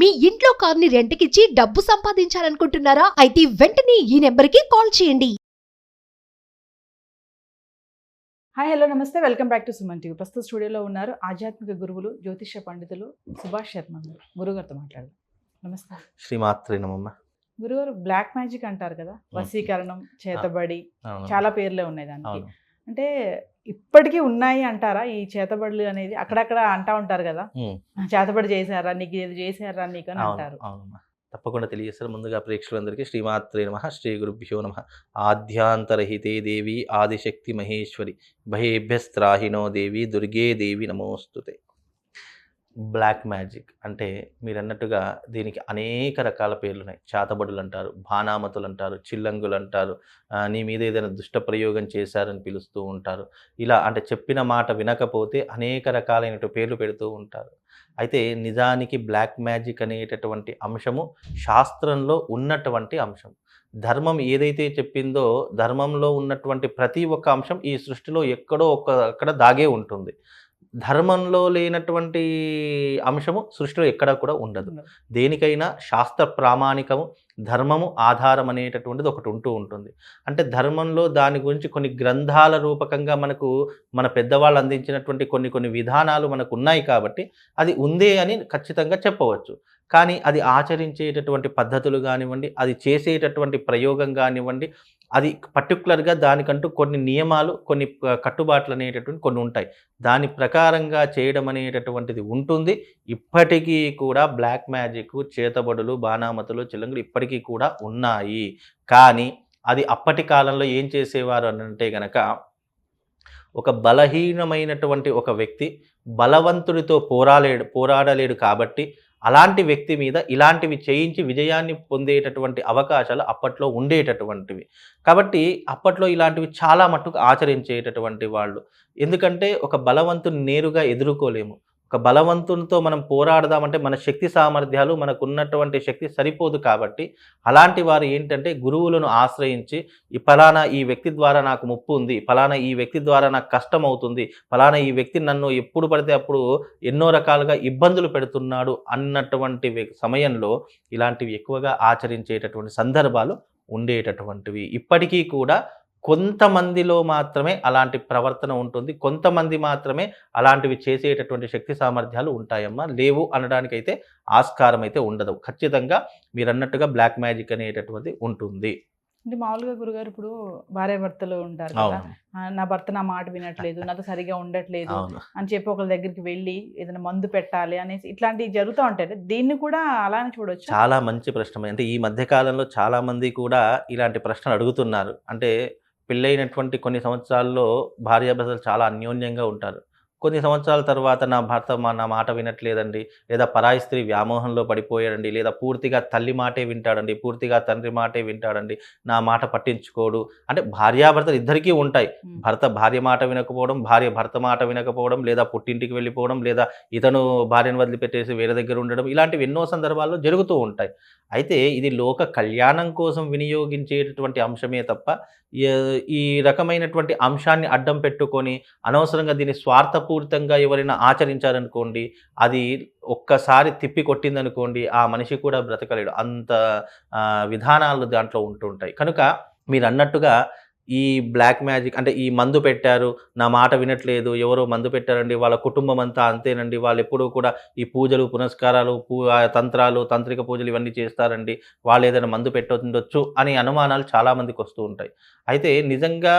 మీ ఇంట్లో కార్ని రెంట్కిచ్చి డబ్బు సంపాదించాలనుకుంటున్నారా? అయితే వెంటనే ఈ నెంబర్కి కాల్ చేయండి. హాయ్ హలో నమస్తే, welcome back to Suman TV. ప్రస్తుత స్టూడియోలో ఉన్నారు ఆధ్యాత్మిక గురువులు, జ్యోతిష్య పండితులు సుభాష్ శర్మ గారు. గురుగారితో మాట్లాడదాం. నమస్తే. శ్రీమాత్రే నమః. గురుగారు, బ్లాక్ మ్యాజిక్ అంటారు కదా, వశీకరణం, చేతబడి, చాలా పేర్లే ఉన్నాయి దానికి. అంటే ఇప్పటికీ ఉన్నాయి అంటారా ఈ చేతబడులు అనేది? అక్కడక్కడ అంటా ఉంటారు కదా, చేతబడి చేశారా నీకు, ఏది చేశారా నీకు అని అంటారు. తప్పకుండా తెలియజేస్తారు. ముందుగా ప్రేక్షకులందరికీ శ్రీమాత్రే నమః, శ్రీ గురుభ్యో నమః. ఆద్యాంతరహితే దేవి ఆదిశక్తి మహేశ్వరి, భయేభ్యస్త్రాహినో దేవి దుర్గే దేవి నమోస్తుతే. బ్లాక్ మ్యాజిక్ అంటే మీరు అన్నట్టుగా దీనికి అనేక రకాల పేర్లు ఉన్నాయి. చేతబడులు అంటారు, బాణామతులు అంటారు, చిల్లంగులు అంటారు, నీ మీద ఏదైనా దుష్ట ప్రయోగం చేశారని పిలుస్తూ ఉంటారు. ఇలా అంటే చెప్పిన మాట వినకపోతే అనేక రకాలైన పేర్లు పెడుతూ ఉంటారు. అయితే నిజానికి బ్లాక్ మ్యాజిక్ అనేటటువంటి అంశము శాస్త్రంలో ఉన్నటువంటి అంశం. ధర్మం ఏదైతే చెప్పిందో ధర్మంలో ఉన్నటువంటి ప్రతి ఒక్క అంశం ఈ సృష్టిలో ఎక్కడో అక్కడ దాగే ఉంటుంది. ధర్మంలో లేనటువంటి అంశము సృష్టిలో ఎక్కడా కూడా ఉండదు. దేనికైనా శాస్త్ర ప్రామాణికము, ధర్మము ఆధారం అనేటటువంటిది ఒకటి ఉంటూ ఉంటుంది. అంటే ధర్మంలో దాని గురించి కొన్ని గ్రంథాల రూపకంగా మనకు మన పెద్దవాళ్ళు అందించినటువంటి కొన్ని విధానాలు మనకు ఉన్నాయి కాబట్టి అది ఉందే అని ఖచ్చితంగా చెప్పవచ్చు. కానీ అది ఆచరించేటటువంటి పద్ధతులు కానివ్వండి, అది చేసేటటువంటి ప్రయోగం కానివ్వండి, అది పర్టికులర్గా దానికంటూ కొన్ని నియమాలు, కొన్ని కట్టుబాట్లు అనేటటువంటి కొన్ని ఉంటాయి. దాని ప్రకారంగా చేయడం అనేటటువంటిది ఉంటుంది. ఇప్పటికీ కూడా బ్లాక్ మ్యాజిక్, చేతబడులు, బాణామతులు, చిల్లంగులు ఇప్పటికీ కూడా ఉన్నాయి. కానీ అది అప్పటి కాలంలో ఏం చేసేవారు అంటే గనక, ఒక బలహీనమైనటువంటి ఒక వ్యక్తి బలవంతుడితో పోరాడలేడు కాబట్టి అలాంటి వ్యక్తి మీద ఇలాంటివి చేయించి విజయాన్ని పొందేటటువంటి అవకాశాలు అప్పట్లో ఉండేటటువంటివి. కాబట్టి అప్పట్లో ఇలాంటివి చాలా మట్టుకు ఆచరించేటటువంటి వాళ్ళు. ఎందుకంటే ఒక బలవంతుని నేరుగా ఎదుర్కోలేము. ఒక బలవంతునితో మనం పోరాడదామంటే మన శక్తి సామర్థ్యాలు, మనకున్నటువంటి శక్తి సరిపోదు. కాబట్టి అలాంటి వారు ఏంటంటే గురువులను ఆశ్రయించి, ఫలానా ఈ వ్యక్తి ద్వారా నాకు ముప్పు ఉంది, ఫలానా ఈ వ్యక్తి ద్వారా నాకు కష్టం అవుతుంది, ఫలానా ఈ వ్యక్తి నన్ను ఎప్పుడు పడితే అప్పుడు ఎన్నో రకాలుగా ఇబ్బందులు పెడుతున్నాడు అన్నటువంటి సమయంలో ఇలాంటివి ఎక్కువగా ఆచరించేటటువంటి సందర్భాలు ఉండేటటువంటివి. ఇప్పటికీ కూడా కొంతమందిలో మాత్రమే అలాంటి ప్రవర్తన ఉంటుంది, కొంతమంది మాత్రమే అలాంటివి చేసేటటువంటి శక్తి సామర్థ్యాలు ఉంటాయమ్మా. లేవు అనడానికైతే ఆస్కారం అయితే ఉండదు. ఖచ్చితంగా మీరు అన్నట్టుగా బ్లాక్ మ్యాజిక్ అనేటటువంటిది ఉంటుంది. అంటే మామూలుగా గురుగారు, ఇప్పుడు భార్య భర్తలు ఉంటారు కదా, నా భర్త నా మాట వినట్లేదు, నాతో సరిగా ఉండట్లేదు అని చెప్పి ఒకరి దగ్గరికి వెళ్ళి ఏదైనా మందు పెట్టాలి అనేసి ఇట్లాంటివి జరుగుతూ ఉంటాయి. దీన్ని కూడా అలానే చూడొచ్చు. చాలా మంచి ప్రశ్న. అంటే ఈ మధ్య కాలంలో చాలా మంది కూడా ఇలాంటి ప్రశ్నలు అడుగుతున్నారు. అంటే పెళ్ళైనటువంటి కొన్ని సంవత్సరాల్లో భార్యాభర్తలు చాలా అన్యోన్యంగా ఉంటారు. కొన్ని సంవత్సరాల తర్వాత నా భర్త నా మాట వినట్లేదండి, లేదా పరాయి స్త్రీ వ్యామోహంలో పడిపోయాడండి, లేదా పూర్తిగా తల్లి మాటే వింటాడండి, పూర్తిగా తండ్రి మాటే వింటాడండి, నా మాట పట్టించుకోడు. అంటే భార్యాభర్తలు ఇద్దరికీ ఉంటాయి. భర్త భార్య మాట వినకపోవడం, భార్య భర్త మాట వినకపోవడం, లేదా పుట్టింటికి వెళ్ళిపోవడం, లేదా ఇతను భార్యను వదిలిపెట్టేసి వేరే దగ్గర ఉండడం, ఇలాంటివి ఎన్నో సందర్భాల్లో జరుగుతూ ఉంటాయి. అయితే ఇది లోక కళ్యాణం కోసం వినియోగించేటటువంటి అంశమే తప్ప ఈ రకమైనటువంటి అంశాన్ని అడ్డం పెట్టుకొని అనవసరంగా దీన్ని స్వార్థపూరితంగా ఎవరైనా ఆచరించారనుకోండి, అది ఒక్కసారి తిప్పి కొట్టిందనుకోండి, ఆ మనిషి కూడా బ్రతకలేడు. అంత విధానాలు దాంట్లో ఉంటుంటాయి. కనుక మీరు అన్నట్టుగా ఈ బ్లాక్ మ్యాజిక్ అంటే ఈ మందు పెట్టారు, నా మాట వినట్లేదు, ఎవరో మందు పెట్టారండి, వాళ్ళ కుటుంబం అంతా అంతేనండి, వాళ్ళు ఎప్పుడూ కూడా ఈ పూజలు పునస్కారాలు, తంత్రాలు, తాంత్రిక పూజలు ఇవన్నీ చేస్తారండి, వాళ్ళు ఏదైనా మందు పెట్టొచ్చు అని అనుమానాలు చాలామందికి వస్తూ ఉంటాయి. అయితే నిజంగా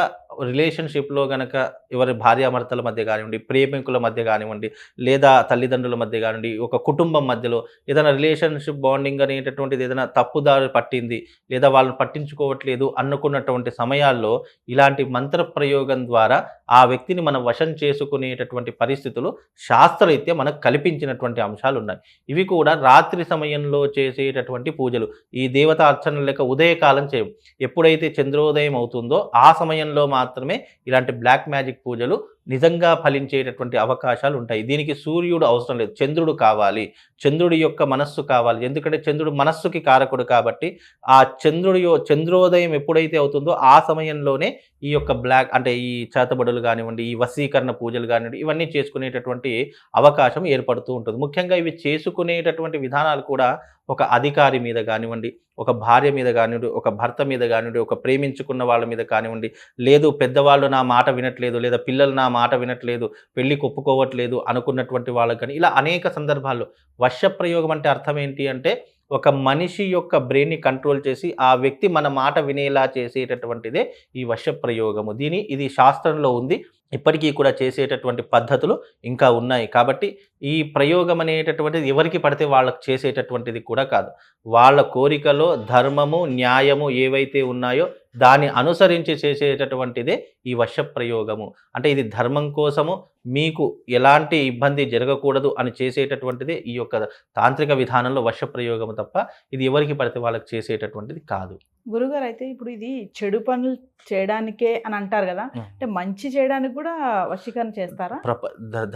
రిలేషన్షిప్లో కనుక ఎవరి భార్యాభర్తల మధ్య కానివ్వండి, ప్రేమికుల మధ్య కానివ్వండి, లేదా తల్లిదండ్రుల మధ్య కానివ్వండి, ఒక కుటుంబం మధ్యలో ఏదైనా రిలేషన్షిప్ బాండింగ్ అనేటటువంటిది ఏదైనా తప్పుదారి పట్టింది, లేదా వాళ్ళని పట్టించుకోవట్లేదు అనుకున్నటువంటి సమయాల్లో ఇలాంటి మంత్ర ప్రయోగం ద్వారా ఆ వ్యక్తిని మనం వశం చేసుకునేటటువంటి పరిస్థితులు శాస్త్రరీత్యా మనకు కల్పించినటువంటి అంశాలు ఉన్నాయి. ఇవి కూడా రాత్రి సమయంలో చేసేటటువంటి పూజలు. ఈ దేవతా అర్చన లెక్క ఉదయకాలం చేయం. ఎప్పుడైతే చంద్రోదయం అవుతుందో ఆ సమయంలో మాత్రమే ఇలాంటి బ్లాక్ మ్యాజిక్ పూజలు నిజంగా ఫలించేటటువంటి అవకాశాలు ఉంటాయి. దీనికి సూర్యుడు అవసరం లేదు, చంద్రుడు కావాలి, చంద్రుడి యొక్క మనస్సు కావాలి. ఎందుకంటే చంద్రుడు మనస్సుకి కారకుడు కాబట్టి ఆ చంద్రోదయం ఎప్పుడైతే అవుతుందో ఆ సమయంలోనే ఈ యొక్క బ్లాక్ అంటే ఈ చేతబడులు పూజలు కానివ్వండి, ఈ వశీకరణ పూజలు కానివ్వండి, ఇవన్నీ చేసుకునేటటువంటి అవకాశం ఏర్పడుతూ ఉంటుంది. ముఖ్యంగా ఇవి చేసుకునేటటువంటి విధానాలు కూడా ఒక అధికారి మీద కానివ్వండి, ఒక భార్య మీద కానివ్వండి, ఒక భర్త మీద కానివ్వండి, ఒక ప్రేమించుకున్న వాళ్ళ మీద కానివ్వండి, లేదు పెద్దవాళ్ళు నా మాట వినట్లేదు, లేదా పిల్లలు నా మాట వినట్లేదు, పెళ్ళికి ఒప్పుకోవట్లేదు అనుకున్నటువంటి వాళ్ళకి కానీ, ఇలా అనేక సందర్భాల్లో వశప్రయోగం అంటే అర్థం ఏంటి అంటే, ఒక మనిషి యొక్క బ్రెయిన్ని కంట్రోల్ చేసి ఆ వ్యక్తి మన మాట వినేలా చేసేటటువంటిదే ఈ వశప్రయోగము. ఇది శాస్త్రంలో ఉంది. ఇప్పటికీ కూడా చేసేటటువంటి పద్ధతులు ఇంకా ఉన్నాయి. కాబట్టి ఈ ప్రయోగం అనేటటువంటిది ఎవరికి పడితే వాళ్ళకు చేసేటటువంటిది కూడా కాదు. వాళ్ళ కోరికలో ధర్మము, న్యాయము ఏవైతే ఉన్నాయో దాన్ని అనుసరించి చేసేటటువంటిదే ఈ వశప్రయోగము. అంటే ఇది ధర్మం కోసము, మీకు ఎలాంటి ఇబ్బంది జరగకూడదు అని చేసేటటువంటిదే ఈ యొక్క తాంత్రిక విధానంలో వశప్రయోగము తప్ప ఇది ఎవరికి పడితే వాళ్ళకి చేసేటటువంటిది కాదు. గురుగారు, అయితే ఇప్పుడు ఇది చెడు పనులు చేయడానికే అని అంటారు కదా, అంటే మంచి చేయడానికి కూడా వశీకరణ చేస్తారా?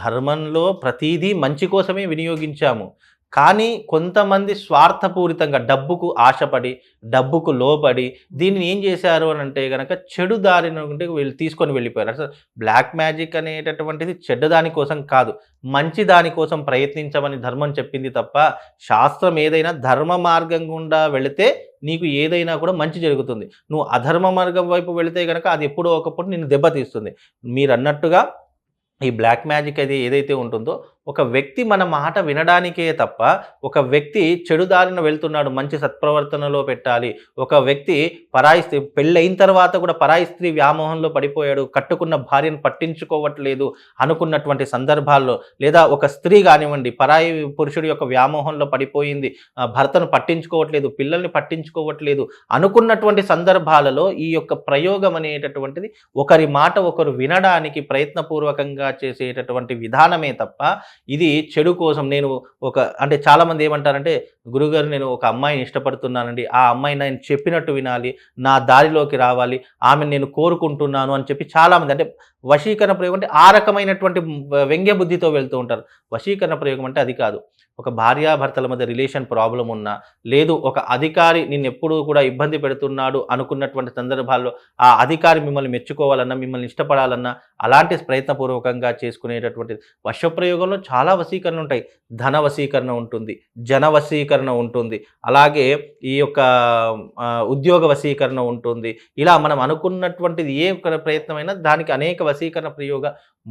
ధర్మంలో ప్రతిదీ మంచి కోసమే వినియోగించాము. కానీ కొంతమంది స్వార్థపూరితంగా డబ్బుకు ఆశపడి, డబ్బుకు లోబడి దీనిని ఏం చేశారు అని అంటే కనుక చెడు దారిని వీళ్ళు తీసుకొని వెళ్ళిపోయారు. అసలు బ్లాక్ మ్యాజిక్ అనేటటువంటిది చెడ్డ దానికోసం కాదు, మంచి దానికోసం ప్రయత్నించమని ధర్మం చెప్పింది తప్ప, శాస్త్రం ఏదైనా ధర్మ మార్గం గుండా వెళితే నీకు ఏదైనా కూడా మంచి జరుగుతుంది. నువ్వు అధర్మ మార్గం వైపు వెళితే కనుక అది ఎప్పుడో ఒకప్పుడు నిన్ను దెబ్బతీస్తుంది. మీరు అన్నట్టుగా ఈ బ్లాక్ మ్యాజిక్ అది ఏదైతే ఉంటుందో, ఒక వ్యక్తి మన మాట వినడానికే తప్ప, ఒక వ్యక్తి చెడు దారిన వెళ్తున్నాడు, మంచి సత్ప్రవర్తనలో పెట్టాలి, ఒక వ్యక్తి పరాయి స్త్రీ పెళ్ళైన తర్వాత కూడా పరాయి స్త్రీ వ్యామోహంలో పడిపోయాడు, కట్టుకున్న భార్యను పట్టించుకోవట్లేదు అనుకున్నటువంటి సందర్భాల్లో, లేదా ఒక స్త్రీ కానివ్వండి పరాయి పురుషుడి యొక్క వ్యామోహంలో పడిపోయింది, భర్తను పట్టించుకోవట్లేదు, పిల్లల్ని పట్టించుకోవట్లేదు అనుకున్నటువంటి సందర్భాలలో ఈ యొక్క ప్రయోగం అనేటటువంటిది ఒకరి మాట ఒకరు వినడానికి ప్రయత్నపూర్వకంగా చేసేటటువంటి విధానమే తప్ప ఇది చెడు కోసం. నేను అంటే చాలామంది ఏమంటారంటే, గురుగారు నేను ఒక అమ్మాయిని ఇష్టపడుతున్నానండి, ఆ అమ్మాయి నేను చెప్పినట్టు వినాలి, నా దారిలోకి రావాలి, ఆమెను నేను కోరుకుంటున్నాను అని చెప్పి చాలామంది, అంటే వశీకరణ ప్రయోగం అంటే ఆ రకమైనటువంటి వ్యంగ్య బుద్ధితో వెళ్తూ ఉంటారు. వశీకరణ ప్రయోగం అంటే అది కాదు. ఒక భార్యాభర్తల మధ్య రిలేషన్ ప్రాబ్లం ఉన్నా, లేదు ఒక అధికారి నిన్నెప్పుడూ కూడా ఇబ్బంది పెడుతున్నాడు అనుకున్నటువంటి సందర్భాల్లో ఆ అధికారి మిమ్మల్ని మెచ్చుకోవాలన్నా, మిమ్మల్ని ఇష్టపడాలన్నా అలాంటి ప్రయత్నపూర్వకంగా చేసుకునేటటువంటిది. వశప్రయోగంలో చాలా వశీకరణ ఉంటాయి. ధన వశీకరణ ఉంటుంది, జన వశీకరణ ఉంటుంది, అలాగే ఈ యొక్క ఉద్యోగ వశీకరణ ఉంటుంది. ఇలా మనం అనుకున్నటువంటిది ఏ ప్రయత్నమైనా దానికి అనేక వశీకరణ ప్రయోగ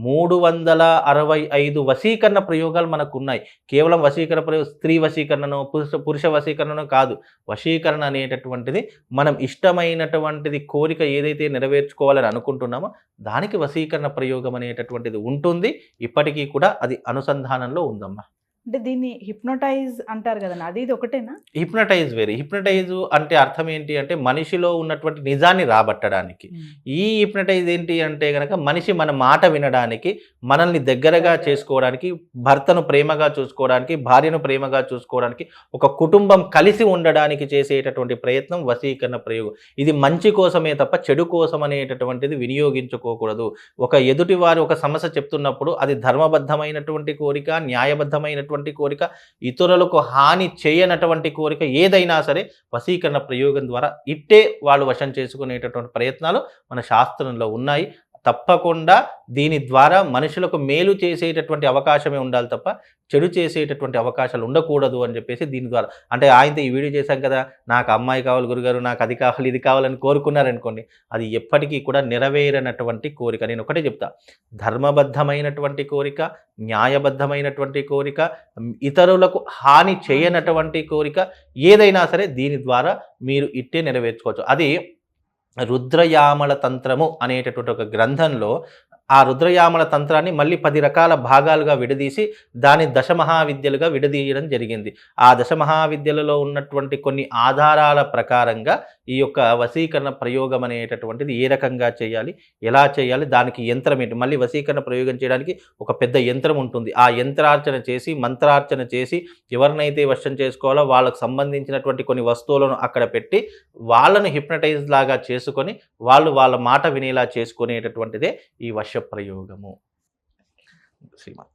365 వశీకరణ ప్రయోగాలు మనకు ఉన్నాయి. కేవలం వశీకరణ ప్రయోగం స్త్రీ వశీకరణను, పురుష వశీకరణను కాదు. వశీకరణ అనేటటువంటిది మనం ఇష్టమైనటువంటిది కోరిక ఏదైతే నెరవేర్చుకోవాలని అనుకుంటున్నామో దానికి వశీకరణ ప్రయోగం అనేటటువంటిది ఉంటుంది. ఇప్పటికీ కూడా అది అనుసంధానంలో ఉందమ్మా. అంటే దీన్ని హిప్నోటైజ్ అంటారు కదండి, అది ఇది ఒకటేనా? హిప్నటైజ్ వేరే. హిప్నటైజ్ అంటే అర్థం ఏంటి అంటే మనిషిలో ఉన్నటువంటి నిజాన్ని రాబట్టడానికి. ఈ హిప్నటైజ్ ఏంటి అంటే కనుక మనిషి మన మాట వినడానికి, మనల్ని దగ్గరగా చేసుకోవడానికి, భర్తను ప్రేమగా చూసుకోవడానికి, భార్యను ప్రేమగా చూసుకోవడానికి, ఒక కుటుంబం కలిసి ఉండడానికి చేసేటటువంటి ప్రయత్నం వశీకరణ ప్రయోగం. ఇది మంచి కోసమే తప్ప చెడు కోసం అనేటటువంటిది వినియోగించుకోకూడదు. ఒక ఎదుటి వారు ఒక సమస్య చెప్తున్నప్పుడు అది ధర్మబద్ధమైనటువంటి కోరిక, న్యాయబద్ధమైనటువంటి కోరిక, ఇతరులకు హాని చేయనటువంటి కోరిక ఏదైనా సరే వశీకరణ ప్రయోగం ద్వారా ఇట్టే వాళ్ళు వశం చేసుకునేటటువంటి ప్రయత్నాలు మన శాస్త్రంలో ఉన్నాయి. తప్పకుండా దీని ద్వారా మనుషులకు మేలు చేసేటటువంటి అవకాశమే ఉండాలి తప్ప చెడు చేసేటటువంటి అవకాశాలు ఉండకూడదు అని చెప్పేసి దీని ద్వారా, అంటే ఆయనతో ఈ వీడియో చేశాం కదా, నాకు అమ్మాయి కావాలి గురుగారు, నాకు అది కావాలి ఇది కావాలని కోరుకున్నారనుకోండి, అది ఎప్పటికీ కూడా నెరవేరనటువంటి కోరిక. నేను ఒకటే చెప్తా, ధర్మబద్ధమైనటువంటి కోరిక, న్యాయబద్ధమైనటువంటి కోరిక, ఇతరులకు హాని చేయనటువంటి కోరిక ఏదైనా సరే దీని ద్వారా మీరు ఇట్టే నెరవేర్చుకోవచ్చు. అది రుద్రయామల తంత్రము అనేటటువంటి ఒక గ్రంథంలో ఆ రుద్రయామల తంత్రాన్ని మళ్ళీ 10 రకాల భాగాలుగా విడదీసి దాని దశమహావిద్యలుగా విడదీయడం జరిగింది. ఆ దశమహావిద్యలలో ఉన్నటువంటి కొన్ని ఆధారాల ప్రకారంగా ఈ యొక్క వశీకరణ ప్రయోగం అనేటటువంటిది ఏ రకంగా చేయాలి, ఎలా చేయాలి, దానికి యంత్రం ఏంటి, మళ్ళీ వశీకరణ ప్రయోగం చేయడానికి ఒక పెద్ద యంత్రం ఉంటుంది. ఆ యంత్రార్చన చేసి మంత్రార్చన చేసి ఎవరినైతే వశం చేసుకోవాలో వాళ్ళకు సంబంధించినటువంటి కొన్ని వస్తువులను అక్కడ పెట్టి వాళ్ళను హిప్నటైజ్ లాగా చేసుకొని వాళ్ళ మాట వినేలా చేసుకునేటటువంటిదే ఈ వశ ప్రయోగము. శ్రీమాన్.